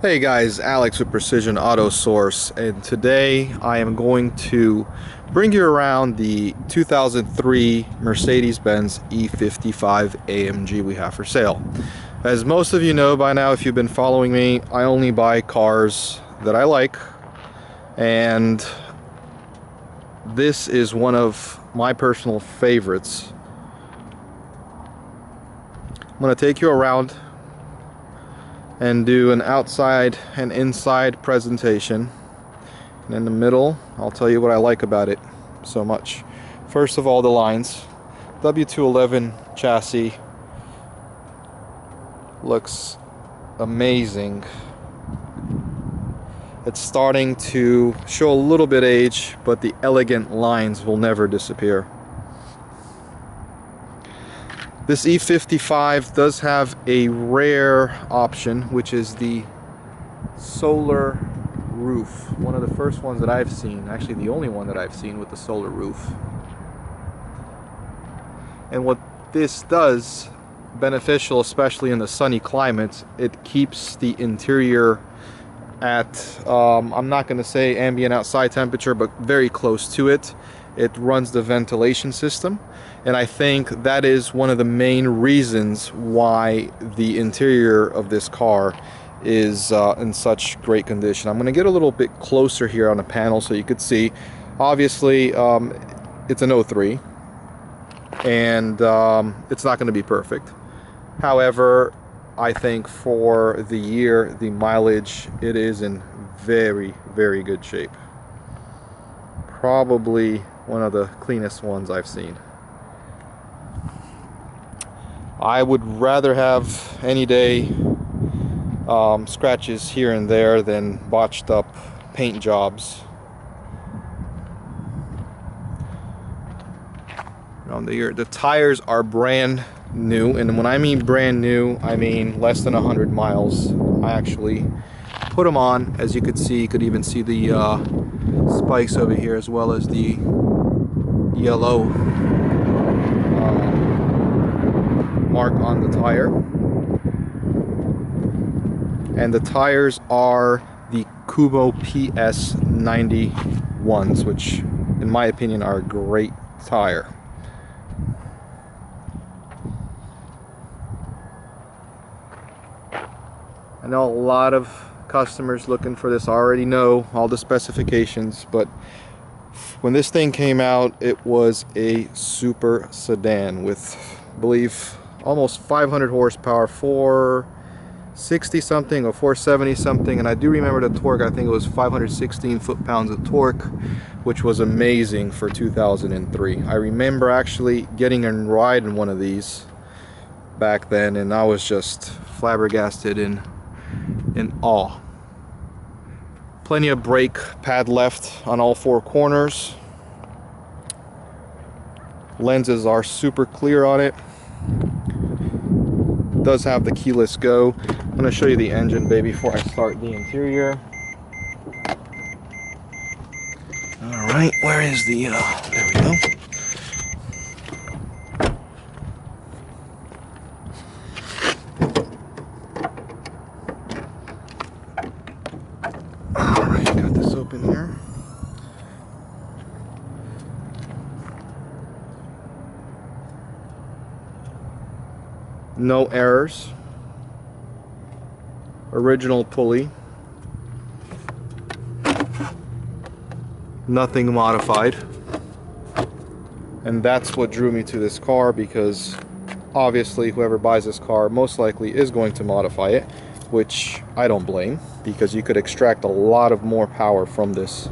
Hey guys, Alex with Precision Auto Source, and today I am going to bring you around the 2003 Mercedes Benz E55 AMG we have for sale. As most of you know by now, if you've been following me, I only buy cars that I like, and this is one of my personal favorites. I'm going to take you around and do an outside and inside presentation, and in the middle I'll tell you what I like about it so much. First of all, the lines. W211 chassis looks amazing. It's starting to show a little bit age, but the elegant lines will never disappear. This E55 does have a rare option, which is the solar roof. One of the first ones that I've seen, actually the only one that I've seen with the solar roof. And what this does, beneficial especially in the sunny climates, it keeps the interior at, I'm not going to say ambient outside temperature, but very close to it. It runs the ventilation system, and I think that is one of the main reasons why the interior of this car is in such great condition. I'm going to get a little bit closer here on the panel so you could see. Obviously, it's an 03, and it's not going to be perfect. However, I think for the year, the mileage, it is in very, very good shape. Probably one of the cleanest ones I've seen. I would rather have any day scratches here and there than botched up paint jobs. Around the year, the tires are brand new, and when I mean brand new, I mean less than 100 miles. I actually put them on. As you could see, you could even see the spikes over here, as well as the yellow mark on the tire. And the tires are the Kubo PS91s, which in my opinion are a great tire. I know a lot of customers looking for this already know all the specifications, but when this thing came out, it was a super sedan with, I believe, almost 500 horsepower, 460 something or 470 something, and I do remember the torque. I think it was 516 foot-pounds of torque, which was amazing for 2003. I remember actually getting a ride in one of these back then, and I was just flabbergasted in awe. Plenty of brake pad left on all four corners. Lenses are super clear on it. Does have the keyless go. I'm going to show you the engine bay before I start the interior. Alright, where is the, there we go. Alright, got this open here. No errors. Original pulley. Nothing modified. And that's what drew me to this car, because obviously whoever buys this car most likely is going to modify it, which I don't blame, because you could extract a lot of more power from this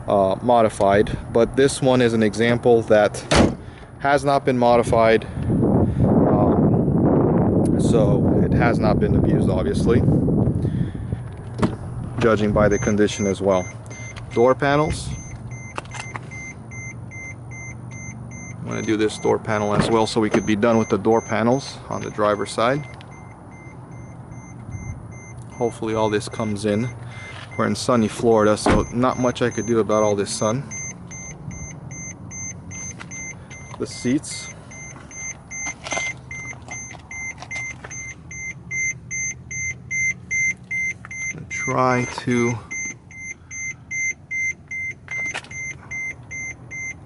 modified. But this one is an example that has not been modified. So it has not been abused, obviously, judging by the condition as well. Door panels. I'm going to do this door panel as well so we could be done with the door panels on the driver's side. Hopefully all this comes in. We're in sunny Florida, so not much I could do about all this sun. The seats. try to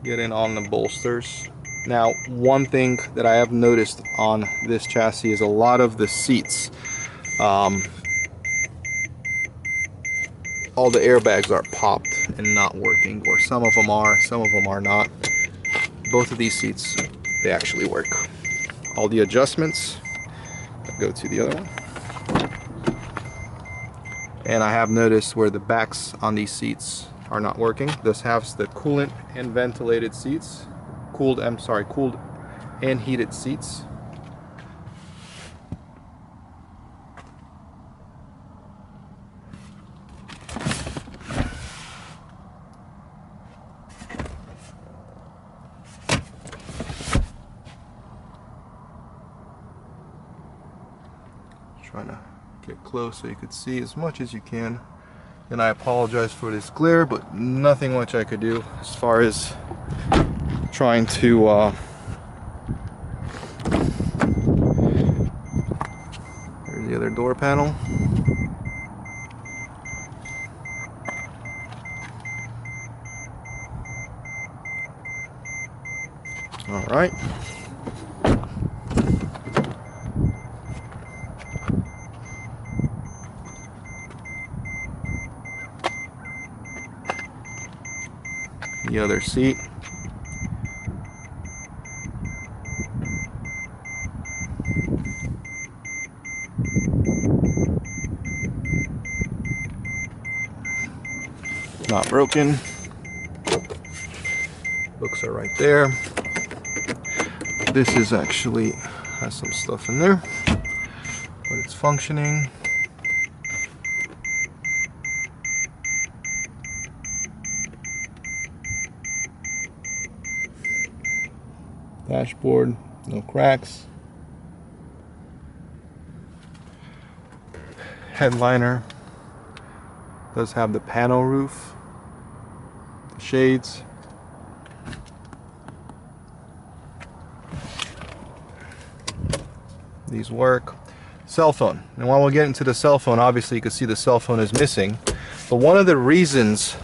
get in on the bolsters. Now, one thing that I have noticed on this chassis is a lot of the seats, all the airbags are popped and not working, or some of them are not. Both of these seats, they actually work. All the adjustments, go to the other one. And I have noticed where the backs on these seats are not working. This has the coolant and ventilated seats, cooled and heated seats. Trying to get close so you could see as much as you can. And I apologize for this glare, but nothing much I could do as far as trying to there's the other door panel. All right. The other seat. Not broken. Books are right there. This is actually has some stuff in there, but it's functioning. Dashboard, no cracks. Headliner does have the panel roof, the shades. These work. Cell phone. And while we get into the cell phone, obviously you can see the cell phone is missing. But one of the reasons,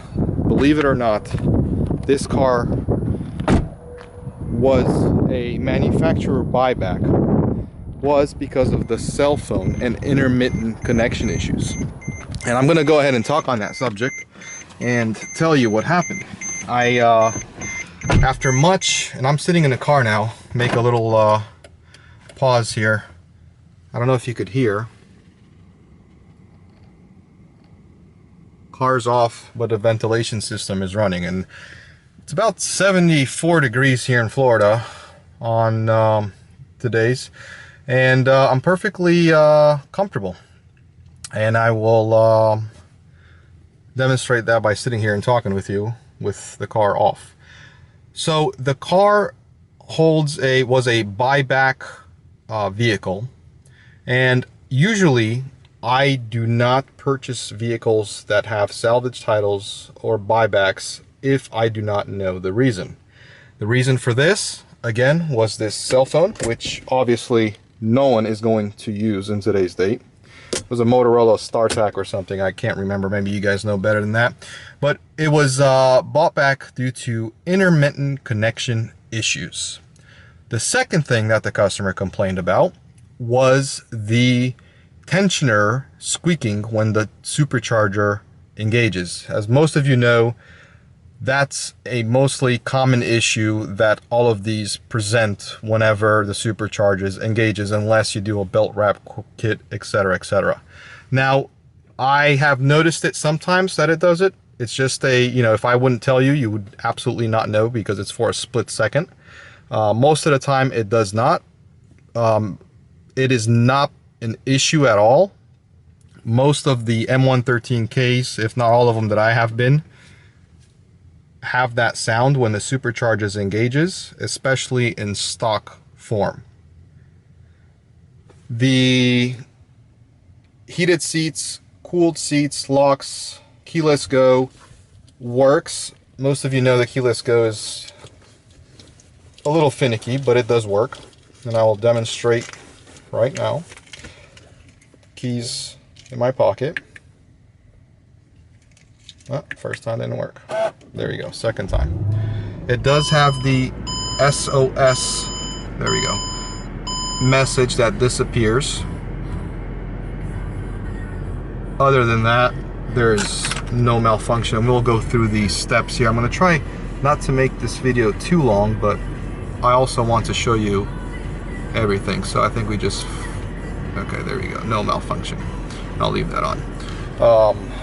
believe it or not, this car was a manufacturer buyback was because of the cell phone and intermittent connection issues. And I'm gonna go ahead and talk on that subject and tell you what happened. After much, and I'm sitting in the car now, make a little pause here. I don't know if you could hear. Car's off, but the ventilation system is running, and it's about 74 degrees here in Florida on today's, and I'm perfectly comfortable. And I will demonstrate that by sitting here and talking with you with the car off. So the car was a buyback vehicle, and usually I do not purchase vehicles that have salvage titles or buybacks if I do not know the reason. The reason for this, again, was this cell phone, which obviously no one is going to use in today's date. It was a Motorola StarTAC or something, I can't remember, maybe you guys know better than that. But it was bought back due to intermittent connection issues. The second thing that the customer complained about was the tensioner squeaking when the supercharger engages. As most of you know, that's a mostly common issue that all of these present whenever the supercharger engages, unless you do a belt wrap kit, etc., etc. Now, I have noticed it sometimes that it does it. It's just if I wouldn't tell you, you would absolutely not know because it's for a split second. Most of the time it does not. It is not an issue at all. Most of the M113Ks, if not all of them that I have been, have that sound when the supercharger engages, especially in stock form. The heated seats, cooled seats, locks, keyless go works. Most of you know that keyless go is a little finicky, but it does work, and I will demonstrate right now. Keys in my pocket. Oh, first time didn't work. There you go, second time. It does have the SOS, there we go, message that disappears. Other than that, there's no malfunction. We'll go through these steps here. I'm going to try not to make this video too long, but I also want to show you everything. So I think we just, okay, there we go, no malfunction. I'll leave that on.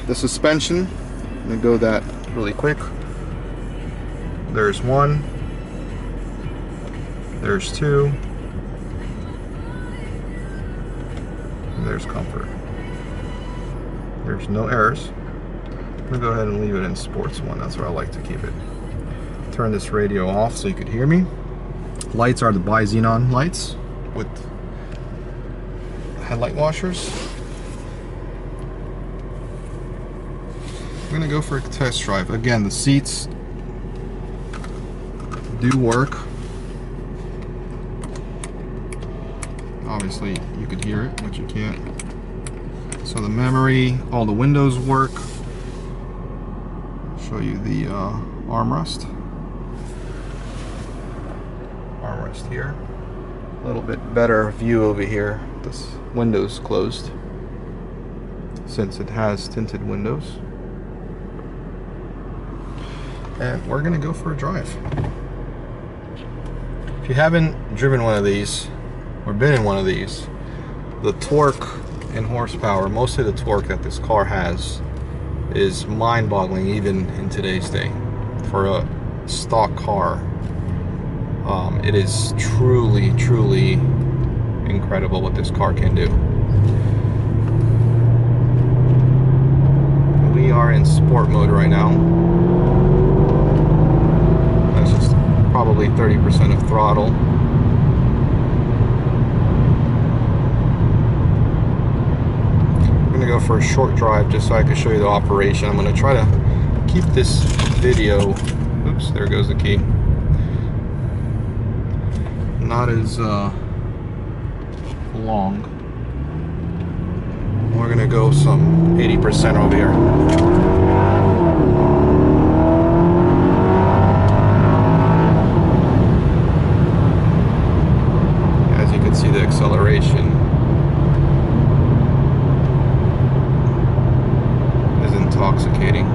The suspension, I'm going to go that really quick. There's one, there's two, and there's comfort. There's no errors. I'm gonna go ahead and leave it in sports one. That's where I like to keep it. Turn this radio off so you could hear me. Lights are the bi-xenon lights with headlight washers. I'm gonna go for a test drive. Again, the seats do work. Obviously you could hear it, but you can't. So the memory, all the windows work. I'll show you the armrest. Armrest here. A little bit better view over here. This window's closed since it has tinted windows. And we're gonna go for a drive. If you haven't driven one of these or been in one of these, the torque and horsepower, most of the torque that this car has is mind-boggling even in today's day. For a stock car, it is truly, truly incredible what this car can do. We are in sport mode right now. That's just probably 30% of throttle. Go for a short drive just so I can show you the operation. I'm going to try to keep this video, oops, there goes the key, not as long. We're going to go some 80% over here. As you can see, the acceleration intoxicating.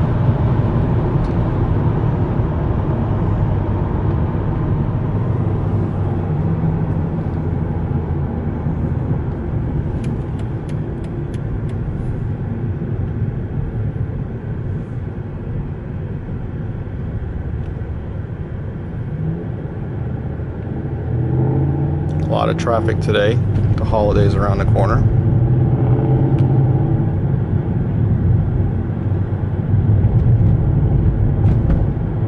A lot of traffic today. The holidays around the corner.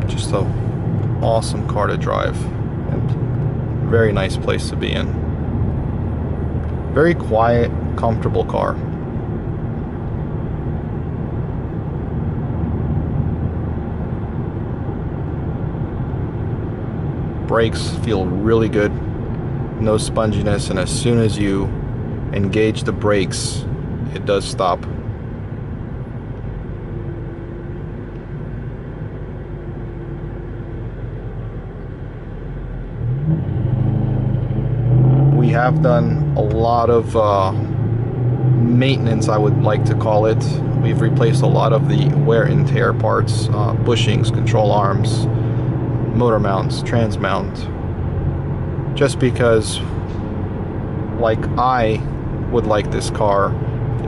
Just an awesome car to drive, and very nice place to be in. Very quiet, comfortable car. Brakes feel really good, no sponginess, and as soon as you engage the brakes, it does stop. We have done a lot of maintenance, I would like to call it. We've replaced a lot of the wear and tear parts, bushings, control arms, motor mounts, trans mount, just because, like I would like this car,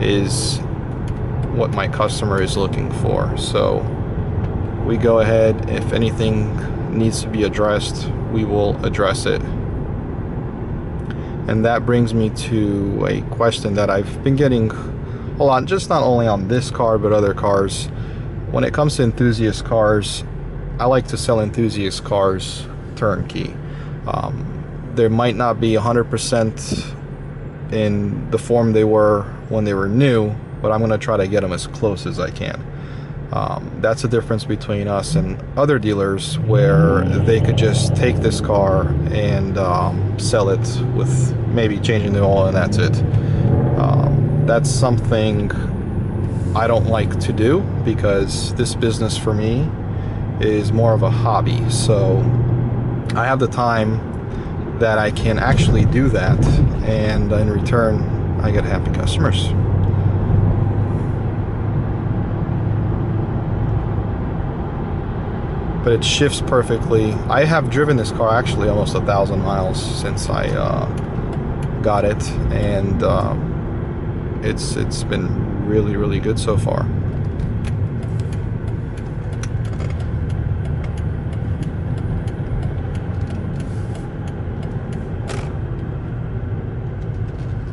is what my customer is looking for. So we go ahead, if anything needs to be addressed, we will address it. And that brings me to a question that I've been getting a lot, just not only on this car but other cars. When it comes to enthusiast cars, I like to sell enthusiast cars turnkey. There might not be 100% in the form they were when they were new, but I'm going to try to get them as close as I can. That's the difference between us and other dealers, where they could just take this car and sell it with maybe changing the oil and that's it. That's something I don't like to do, because this business for me is more of a hobby. So I have the time that I can actually do that, and in return I get happy customers. But it shifts perfectly. I have driven this car actually almost 1,000 miles since I got it, and it's been really good so far.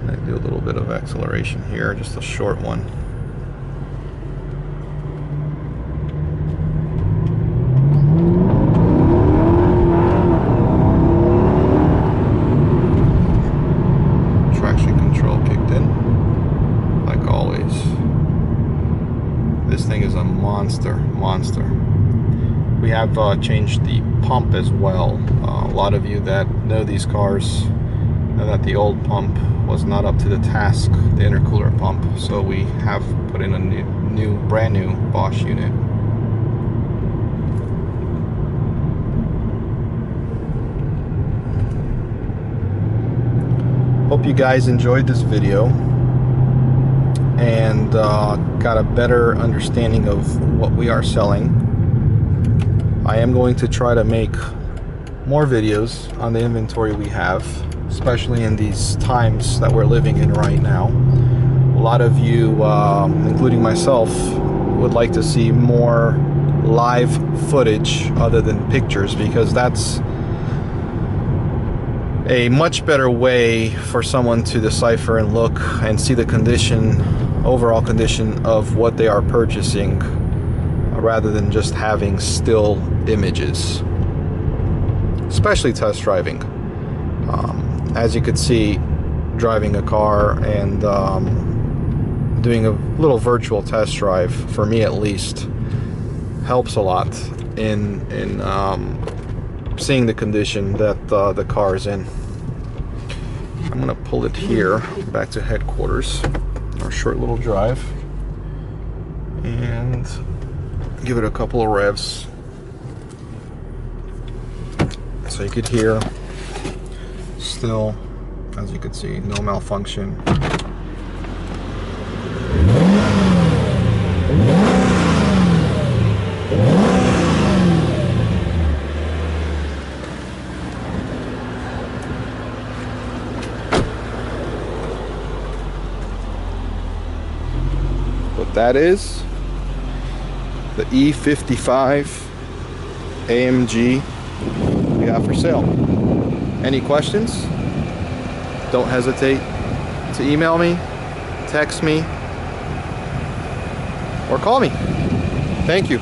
I do a little bit of acceleration here, just a short one. Traction control kicked in, like always. This thing is a monster. We have changed the pump as well. A lot of you that know these cars know that the old pump was not up to the task, the intercooler pump, so we have put in a brand new Bosch unit. Hope you guys enjoyed this video and got a better understanding of what we are selling. I am going to try to make more videos on the inventory we have, especially in these times that we're living in right now. A lot of you, including myself, would like to see more live footage other than pictures, because that's a much better way for someone to decipher and look and see the condition, overall condition of what they are purchasing, rather than just having still images, especially test driving. As you could see, driving a car and doing a little virtual test drive, for me at least, helps a lot in seeing the condition that the car is in. I'm gonna pull it here back to headquarters, our short little drive, and give it a couple of revs so you could hear. Still, as you can see, no malfunction. But that is the E55 AMG we have for sale. Any questions? Don't hesitate to email me, text me, or call me. Thank you.